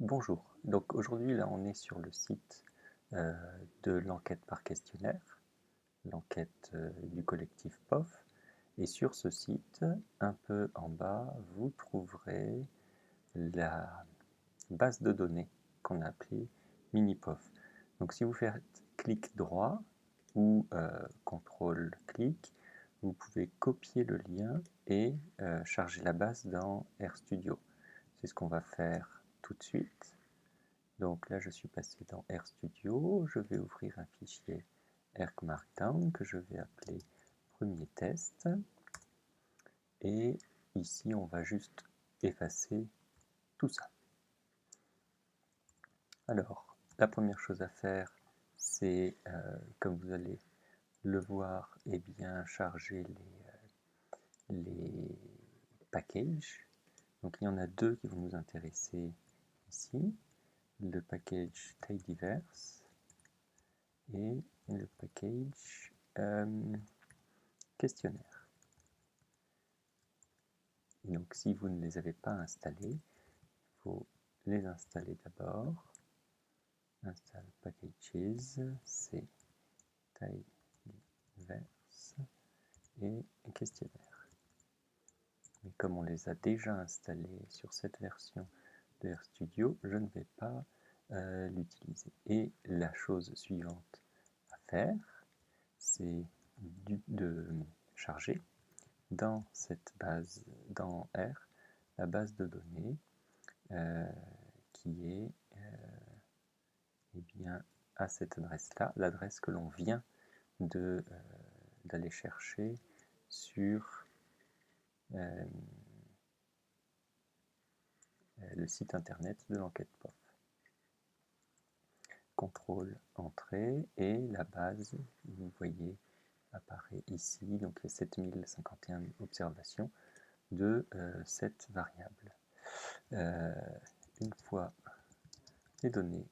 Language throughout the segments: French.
Bonjour, donc aujourd'hui là on est sur le site euh, de l'enquête par questionnaire, l'enquête du collectif POF, et sur ce site, un peu en bas, vous trouverez la base de données qu'on a appelée MiniPOF. Donc si vous faites clic droit ou CTRL-clic, vous pouvez copier le lien et charger la base dans RStudio. C'est ce qu'on va faire tout de suite. Donc là, je suis passé dans RStudio, je vais ouvrir un fichier ArcMarkdown que je vais appeler premier test. Et ici, on va juste effacer tout ça. Alors, la première chose à faire, c'est, comme vous allez le voir, eh bien, charger les packages. Donc il y en a deux qui vont nous intéresser ici. Le package Tidyverse et le package questionnaire. Et donc si vous ne les avez pas installés, il faut les installer d'abord. Install packages, c'est Tidyverse et questionnaire. Mais comme on les a déjà installés sur cette version de RStudio, je ne vais pas l'utiliser. Et la chose suivante à faire, c'est de charger dans cette base, dans R, la base de données qui est eh bien, à cette adresse-là, l'adresse que l'on vient d'aller chercher sur le site internet de l'enquête POF. CTRL entrée et la base, vous voyez, apparaît ici, donc les 7051 observations de cette variable. Une fois les données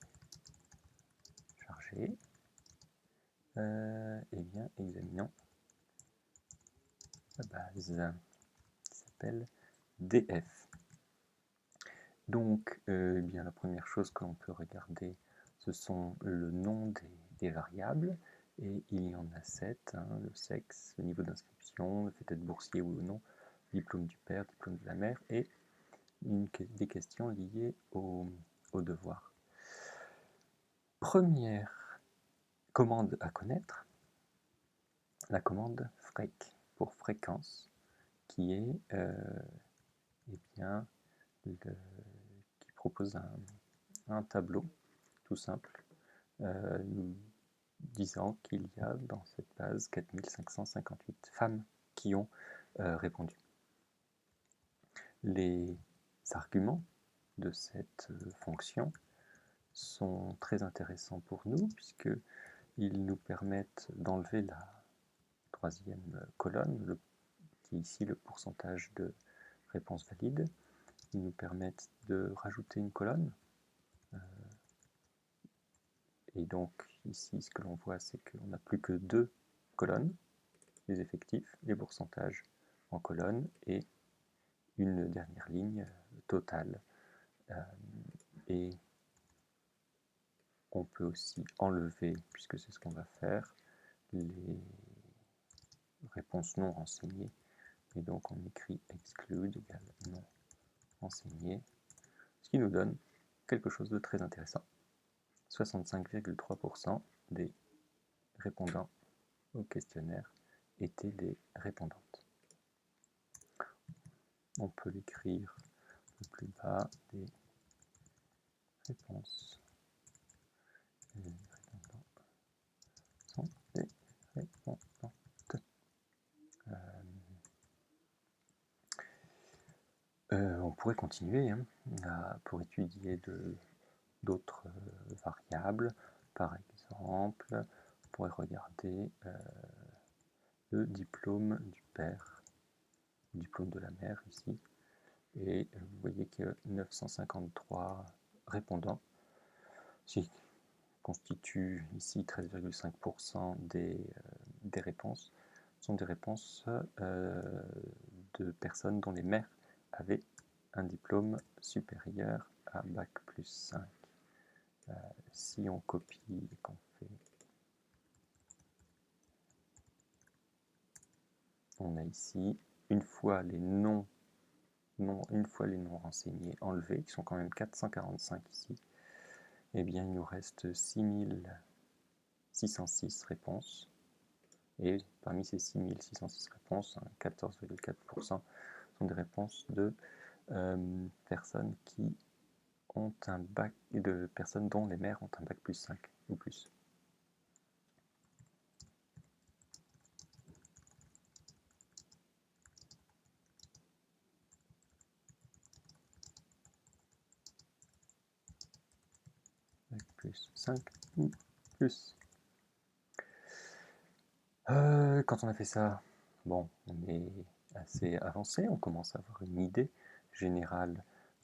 chargées, eh bien, examinons la base qui s'appelle DF. Donc, eh bien, la première chose que l'on peut regarder, ce sont le nom des variables, et il y en a 7, hein, le sexe, le niveau d'inscription, le fait d'être boursier ou non, diplôme du père, diplôme de la mère, et des questions liées au devoir. Première commande à connaître, la commande frec pour fréquence, qui est eh bien, qui propose un tableau tout simple nous disant qu'il y a dans cette base 4558 femmes qui ont répondu. Les arguments de cette fonction sont très intéressants pour nous puisqu'ils nous permettent d'enlever la troisième colonne, qui est ici le pourcentage de réponses valides. Ils nous permettent de rajouter une colonne. Et donc ici, ce que l'on voit, c'est qu'on n'a plus que deux colonnes, les effectifs, les pourcentages en colonne et une dernière ligne totale. Et on peut aussi enlever, puisque c'est ce qu'on va faire, les réponses non renseignées. Et donc on écrit exclude égale non renseigné, ce qui nous donne quelque chose de très intéressant. 65,3% des répondants au questionnaire étaient des répondantes. On peut l'écrire le plus bas, des réponses. Les répondants sont des répondantes. On pourrait continuer hein, pour étudier d'autres variables. Par exemple, on pourrait regarder le diplôme du père, le diplôme de la mère ici. Et vous voyez que 953 répondants, ce qui constitue ici 13,5% des réponses, sont des réponses de personnes dont les mères avaient un diplôme supérieur à Bac plus 5. Si on copie et qu'on fait... On a ici, une fois les noms renseignés enlevés, qui sont quand même 445 ici, eh bien il nous reste 6606 réponses. Et parmi ces 6606 réponses, 14,4% sont des réponses de personnes qui ont un bac, de personnes dont les mères ont un bac plus 5 ou plus. Bac plus 5 ou plus. Quand on a fait ça, bon, on est assez avancé, on commence à avoir une idée générale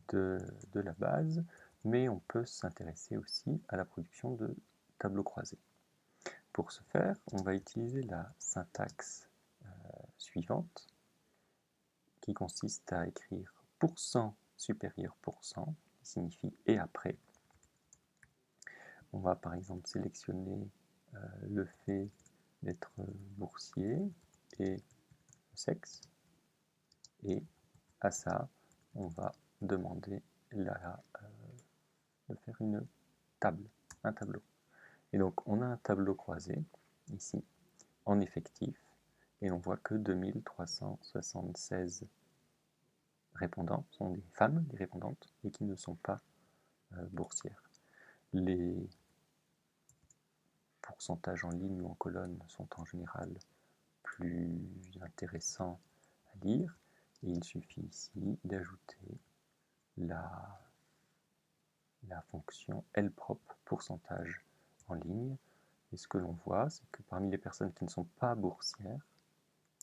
de la base, mais on peut s'intéresser aussi à la production de tableaux croisés. Pour ce faire, on va utiliser la syntaxe suivante, qui consiste à écrire % supérieur %, qui signifie et après. On va par exemple sélectionner le fait d'être boursier et le sexe, et à ça, on va demander de faire une table, un tableau. Et donc on a un tableau croisé ici en effectif, et on voit que 2376 répondants sont des femmes, des répondantes, et qui ne sont pas boursières. Les pourcentages en ligne ou en colonne sont en général plus intéressants à lire, et il suffit ici d'ajouter la fonction Lprop pourcentage en ligne. Et ce que l'on voit, c'est que parmi les personnes qui ne sont pas boursières,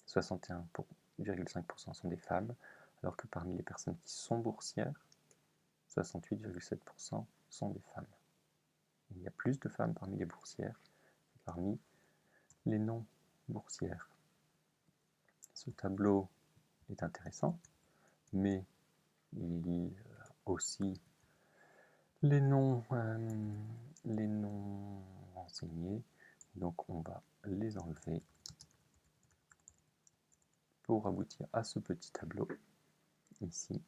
61,5% sont des femmes, alors que parmi les personnes qui sont boursières, 68,7% sont des femmes. Il y a plus de femmes parmi les boursières que parmi les non boursières. Ce tableau est intéressant, mais il a aussi les noms renseignés, donc on va les enlever pour aboutir à ce petit tableau ici,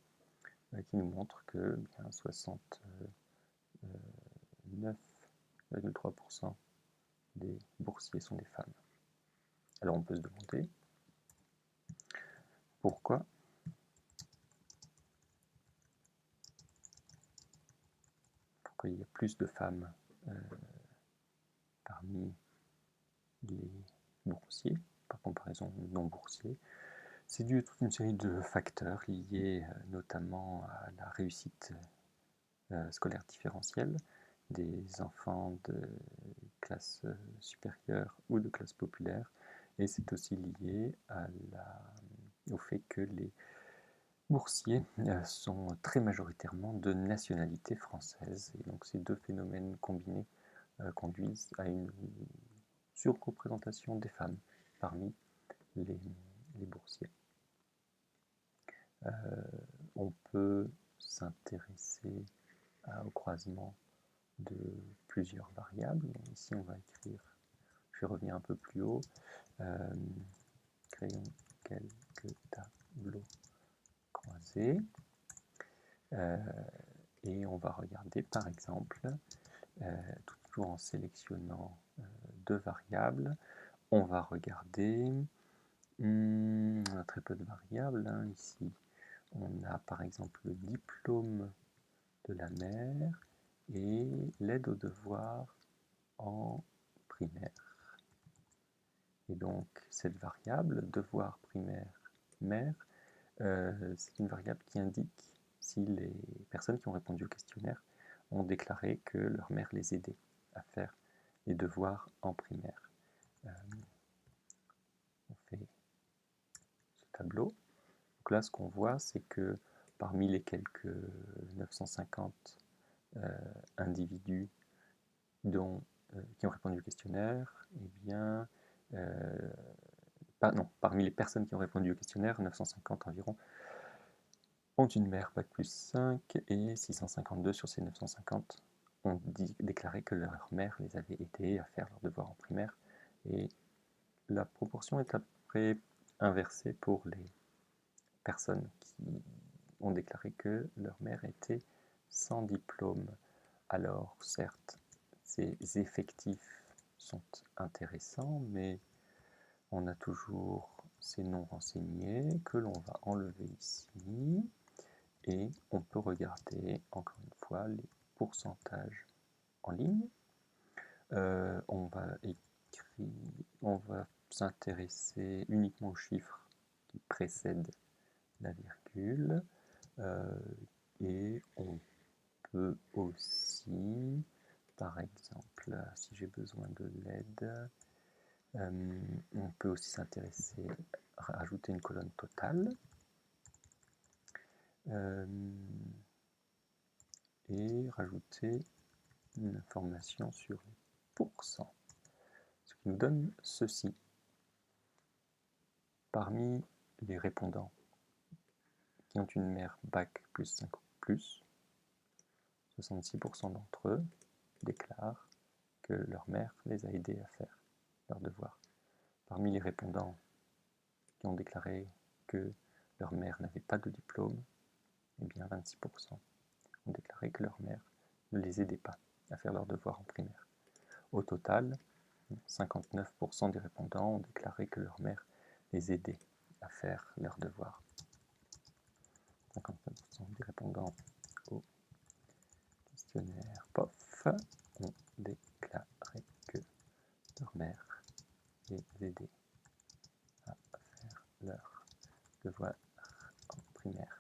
qui nous montre que bien 69,3% des boursiers sont des femmes. Alors on peut se demander pourquoi il y a plus de femmes parmi les boursiers par comparaison aux non boursiers. C'est dû à toute une série de facteurs liés notamment à la réussite scolaire différentielle des enfants de classe supérieure ou de classe populaire, et c'est aussi lié au fait que les boursiers sont très majoritairement de nationalité française, et donc ces deux phénomènes combinés conduisent à une surreprésentation des femmes parmi les boursiers. On peut s'intéresser au croisement de plusieurs variables. Donc ici, on va écrire, je vais revenir un peu plus haut, créons quelques tableaux croisés. Et on va regarder, par exemple, toujours en sélectionnant deux variables, on va regarder très peu de variables, hein, ici. On a par exemple le diplôme de la mère et l'aide aux devoirs en primaire. Et donc cette variable, devoir primaire, mère, c'est une variable qui indique si les personnes qui ont répondu au questionnaire ont déclaré que leur mère les aidait à faire les devoirs en primaire. On fait ce tableau. Donc là, ce qu'on voit, c'est que parmi les quelques 950 individus qui ont répondu au questionnaire, eh bien, parmi les personnes qui ont répondu au questionnaire, 950 environ, ont une mère Bac plus 5 et 652 sur ces 950 ont déclaré que leur mère les avait aidés à faire leurs devoirs en primaire. Et la proportion est après inversée pour les personnes qui ont déclaré que leur mère était sans diplôme. Alors certes, ces effectifs sont intéressants, mais on a toujours ces noms renseignés que l'on va enlever ici et on peut regarder encore une fois les pourcentages en ligne. On va s'intéresser uniquement aux chiffres qui précèdent la virgule et on peut aussi, par exemple, si j'ai besoin de l'aide, on peut aussi s'intéresser à rajouter une colonne totale et rajouter une information sur les pourcents, ce qui nous donne ceci. Parmi les répondants qui ont une mère Bac plus 5 ou plus, 66% d'entre eux déclarent que leur mère les a aidés à faire leurs devoirs. Parmi les répondants qui ont déclaré que leur mère n'avait pas de diplôme, eh bien 26% ont déclaré que leur mère ne les aidait pas à faire leurs devoirs en primaire. Au total, 59% des répondants ont déclaré que leur mère les aidait à faire leurs devoirs. 59% des répondants au questionnaire POF ont déclaré que leur mère les aidait à faire leurs devoirs en primaire.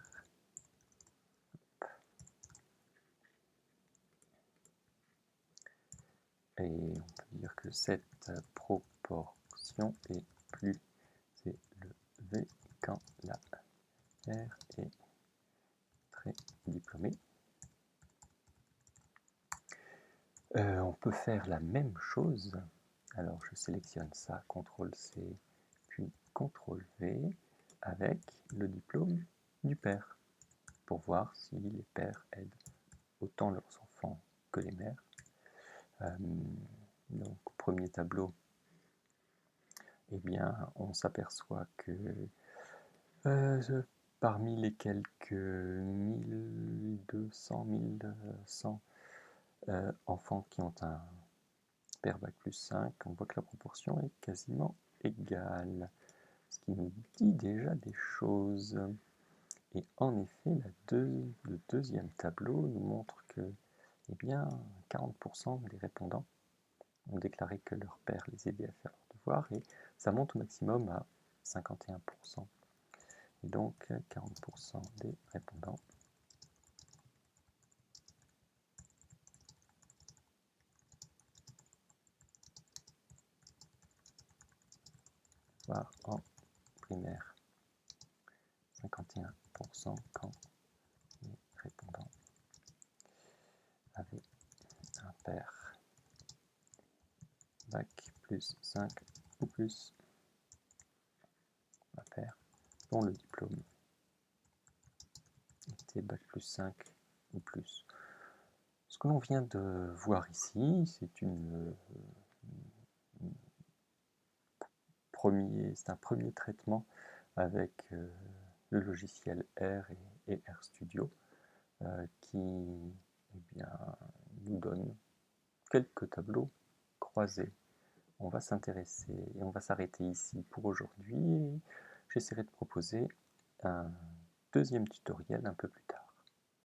Et on peut dire que cette proportion est plus élevée quand la mère est très diplômée. On peut faire la même chose. Alors je sélectionne ça, CTRL-C, puis CTRL-V, avec le diplôme du père, pour voir si les pères aident autant leurs enfants que les mères. Donc, premier tableau, eh bien, on s'aperçoit que parmi les quelques 1200, 1100 enfants qui ont un père Bac plus 5, on voit que la proportion est quasiment égale, ce qui nous dit déjà des choses. Et en effet, le deuxième tableau nous montre que eh bien, 40% des répondants ont déclaré que leur père les aidait à faire leurs devoirs et ça monte au maximum à 51%. Et donc 40% des répondants devoirs en primaire. 51% quand les répondants avaient un père Bac plus 5 ou plus, un père dont le diplôme était Bac plus 5 ou plus. Ce que l'on vient de voir ici, c'est un premier traitement avec le logiciel R et RStudio qui bien, nous donne quelques tableaux croisés. On va s'intéresser et on va s'arrêter ici pour aujourd'hui et j'essaierai de proposer un deuxième tutoriel un peu plus tard.